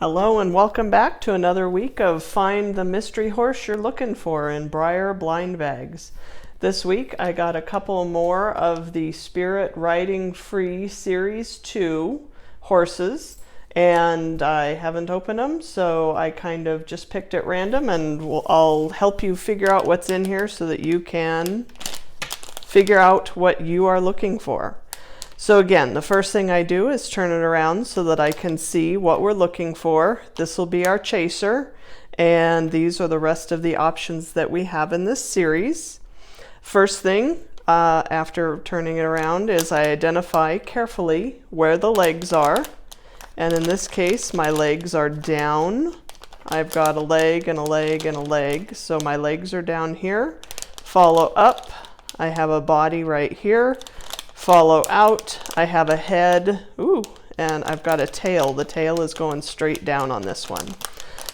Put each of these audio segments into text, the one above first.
Hello and welcome back to another week of Find the Mystery Horse You're Looking For in Breyer Blind Bags. This week I got a couple more of the Spirit Riding Free Series 2 horses, and I haven't opened them, so I kind of just picked at random, and I'll help you figure out what's in here so that you can figure out what you are looking for. So again, the first thing I do is turn it around so that I can see what we're looking for. This will be our chaser, and these are the rest of the options that we have in this series. First thing, after turning it around, is I identify carefully where the legs are. And in this case, my legs are down. I've got a leg and a leg and a leg. So my legs are down here. Follow up, I have a body right here. Follow out, I have a head, and I've got a tail. The tail is going straight down on this one.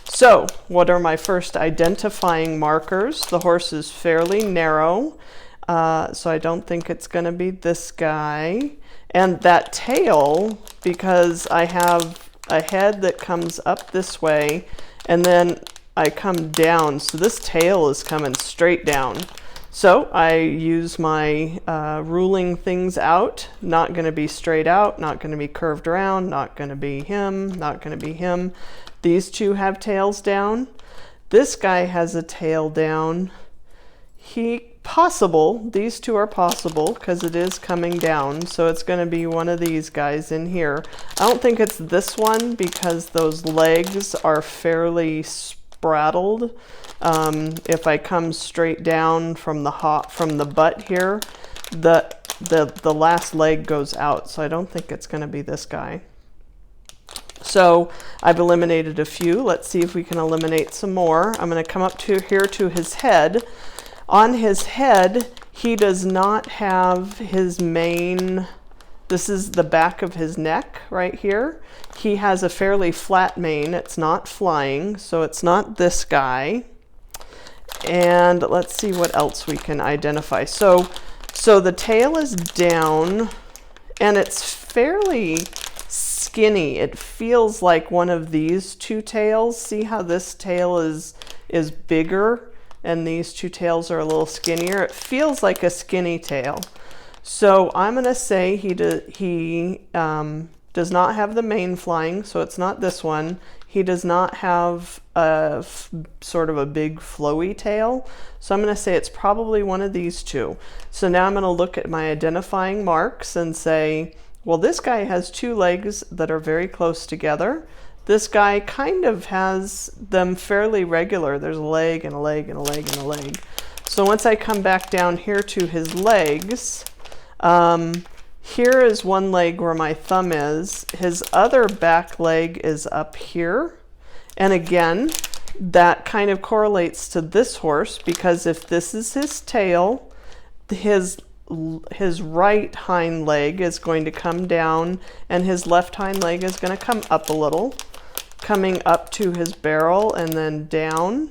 So, what are my first identifying markers? The horse is fairly narrow, so I don't think it's going to be this guy. And that tail, because I have a head that comes up this way, and then I come down, so this tail is coming straight down. So I use my ruling things out, not going to be straight out, not going to be curved around, not going to be him, not going to be him. These two have tails down. This guy has a tail down. These two are possible because it is coming down, so it's going to be one of these guys in here. I don't think it's this one because those legs are fairly spraddled. If I come straight down from the butt here, the last leg goes out, so I don't think it's going to be this guy. So I've eliminated a few. Let's see if we can eliminate some more. I'm going to come up to here to his head. On his head, he does not have his mane. This is the back of his neck right here. He has a fairly flat mane. It's not flying, so it's not this guy. And let's see what else we can identify. So the tail is down, and it's fairly skinny. It feels like one of these two tails. See how this tail is bigger, and these two tails are a little skinnier? It feels like a skinny tail. So I'm going to say he does not have the mane flying, so it's not this one. He does not have sort of a big flowy tail, so I'm going to say it's probably one of these two. So now I'm going to look at my identifying marks and say, well, this guy has two legs that are very close together. This guy kind of has them fairly regular. There's a leg and a leg and a leg and a leg. So once I come back down here to his legs, here is one leg where my thumb is. His other back leg is up here. And again, that kind of correlates to this horse, because if this is his tail, his right hind leg is going to come down, and his left hind leg is going to come up a little, coming up to his barrel and then down.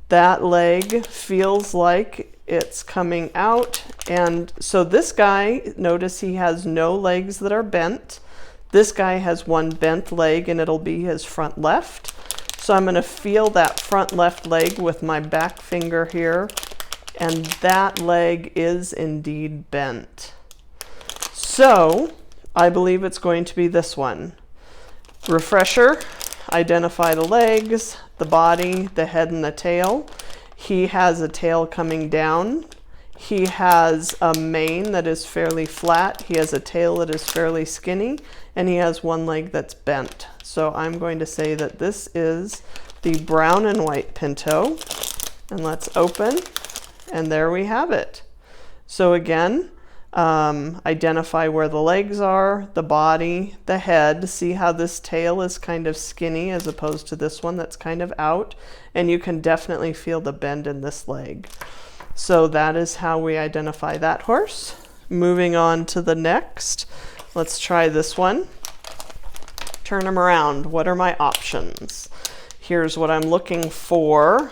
That leg feels like it's coming out, and so this guy, notice he has no legs that are bent. This guy has one bent leg, and it'll be his front left. So I'm going to feel that front left leg with my back finger here, and that leg is indeed bent. So I believe it's going to be this one. Refresher, identify the legs, the body, the head, and the tail. He has a tail coming down. He has a mane that is fairly flat. He has a tail that is fairly skinny, and he has one leg that's bent. So I'm going to say that this is the brown and white Pinto. And let's open, and there we have it. So again, identify where the legs are, the body, the head. See how this tail is kind of skinny as opposed to this one that's kind of out, and you can definitely feel the bend in this leg. So that is how we identify that horse. Moving on to the next, let's try this one. Turn him around. What are my options? Here's what I'm looking for.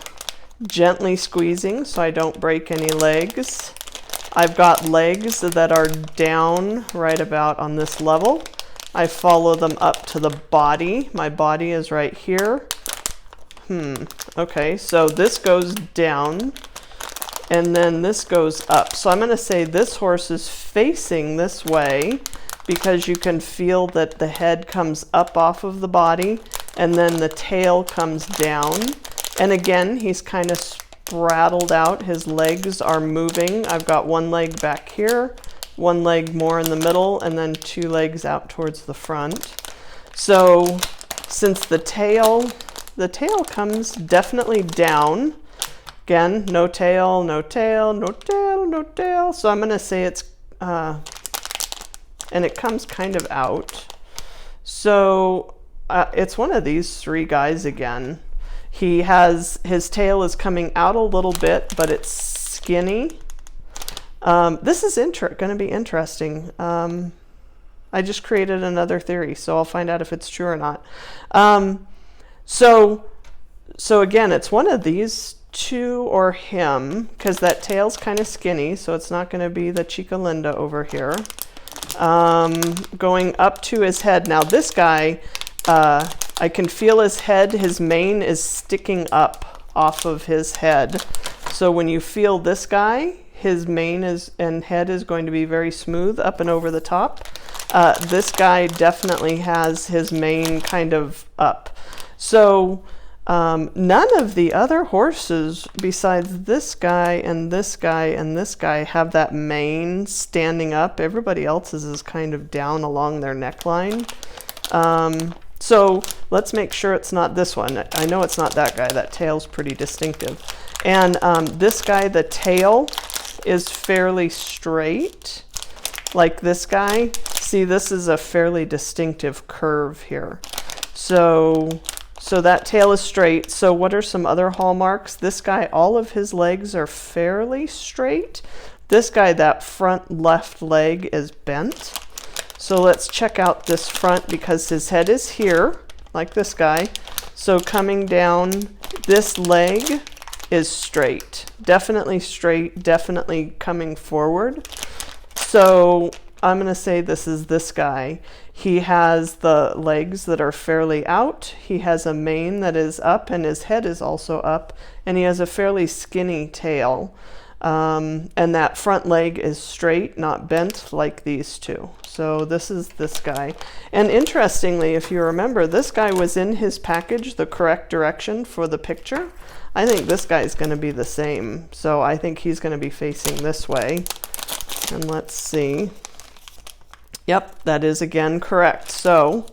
Gently squeezing so I don't break any legs. I've got legs that are down right about on this level. I follow them up to the body. My body is right here. Okay, so this goes down and then this goes up. So I'm going to say this horse is facing this way because you can feel that the head comes up off of the body and then the tail comes down. And again, he's kind of spraddled out. His legs are moving. I've got one leg back here, one leg more in the middle, and then two legs out towards the front. So since the tail comes definitely down. Again, no tail, no tail, no tail, no tail. So I'm going to say it's, and it comes kind of out. So it's one of these three guys again. He has, his tail is coming out a little bit, but it's skinny. This is going to be interesting. I just created another theory, so I'll find out if it's true or not. So again, it's one of these two or him, because that tail's kind of skinny, so it's not going to be the Chica Linda over here. Going up to his head. Now this guy, I can feel his head, his mane is sticking up off of his head. So when you feel this guy, his mane and head is going to be very smooth up and over the top. This guy definitely has his mane kind of up. So none of the other horses besides this guy and this guy and this guy have that mane standing up. Everybody else's is kind of down along their neckline. So let's make sure it's not this one. I know it's not that guy. That tail's pretty distinctive. And this guy, the tail is fairly straight, like this guy. See, this is a fairly distinctive curve here. So that tail is straight. So what are some other hallmarks? This guy, all of his legs are fairly straight. This guy, that front left leg is bent. So let's check out this front because his head is here, like this guy. So coming down, this leg is straight, definitely coming forward. So I'm going to say this is this guy. He has the legs that are fairly out. He has a mane that is up and his head is also up, and he has a fairly skinny tail. And that front leg is straight, not bent like these two. So this is this guy. And interestingly, if you remember, this guy was in his package the correct direction for the picture. I think this guy is going to be the same. So I think he's going to be facing this way. And let's see. Yep, that is again correct. So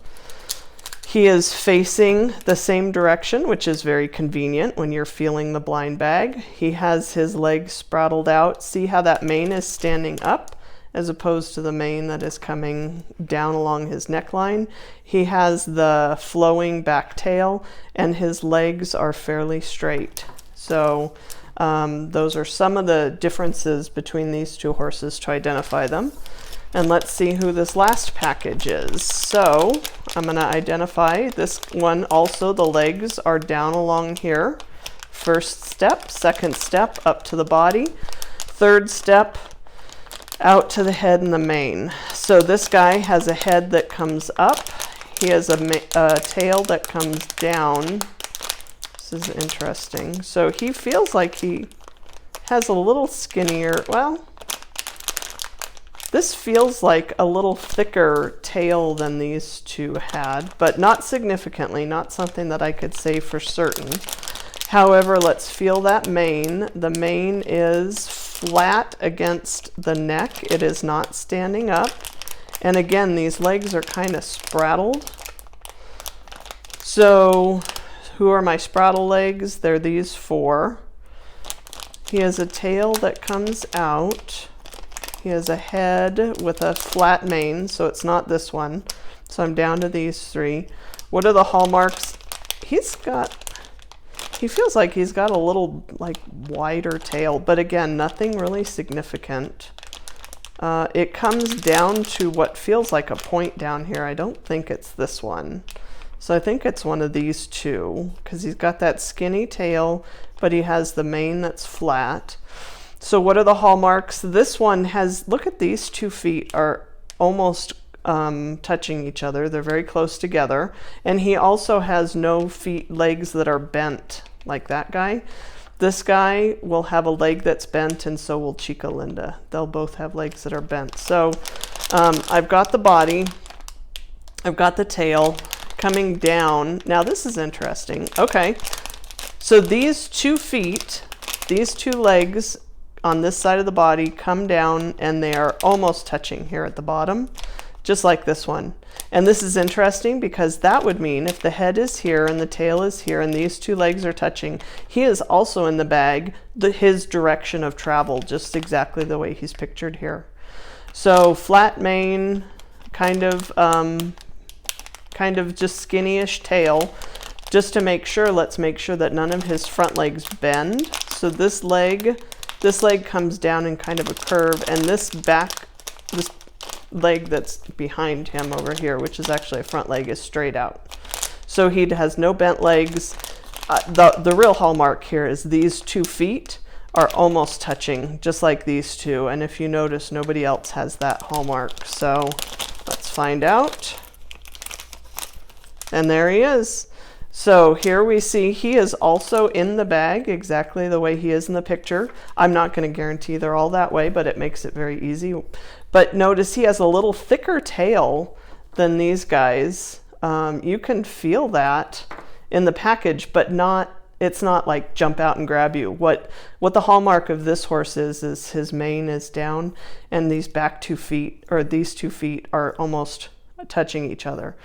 he is facing the same direction, which is very convenient when you're feeling the blind bag. He has his legs spraddled out. See how that mane is standing up as opposed to the mane that is coming down along his neckline. He has the flowing back tail and his legs are fairly straight. So those are some of the differences between these two horses to identify them. And let's see who this last package is. So I'm going to identify this one also. The legs are down along here. First step, second step, up to the body. Third step, out to the head and the mane. So this guy has a head that comes up. He has a tail that comes down. This is interesting. So he feels like he has a little skinnier, well, this feels like a little thicker tail than these two had, but not significantly, not something that I could say for certain. However, let's feel that mane. The mane is flat against the neck. It is not standing up. And again, these legs are kind of spraddled. So who are my spraddle legs? They're these four. He has a tail that comes out. He has a head with a flat mane, so it's not this one. So I'm down to these three. What are the hallmarks? He feels like he's got a little like wider tail, but again, nothing really significant. It comes down to what feels like a point down here. I don't think it's this one. So I think it's one of these two because he's got that skinny tail, but he has the mane that's flat. So what are the hallmarks? This one has, look at these 2 feet are almost touching each other. They're very close together. And he also has no legs that are bent like that guy. This guy will have a leg that's bent, and so will Chica Linda. They'll both have legs that are bent. So I've got the body, I've got the tail coming down. Now this is interesting. Okay, so these 2 feet, these 2 legs on this side of the body come down, and they are almost touching here at the bottom, just like this one. And this is interesting because that would mean if the head is here and the tail is here and these 2 legs are touching, he is also in the bag, his direction of travel, just exactly the way he's pictured here. So flat mane, kind of just skinny-ish tail. Just to make sure, let's make sure that none of his front legs bend. So this leg comes down in kind of a curve, and this leg that's behind him over here, which is actually a front leg, is straight out. So he has no bent legs. The real hallmark here is these 2 feet are almost touching, just like these 2. And if you notice, nobody else has that hallmark. So let's find out. And there he is. So here we see he is also in the bag exactly the way he is in the picture. I'm not going to guarantee they're all that way, but it makes it very easy. But notice he has a little thicker tail than these guys. You can feel that in the package, but it's not like jump out and grab you. What the hallmark of this horse is his mane is down, and these back 2 feet, or these 2 feet, are almost touching each other.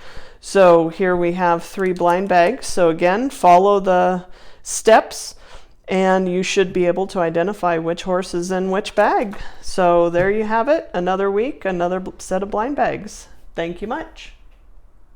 So here we have 3 blind bags. So again, follow the steps and you should be able to identify which horse is in which bag. So there you have it, another week, another set of blind bags. Thank you much.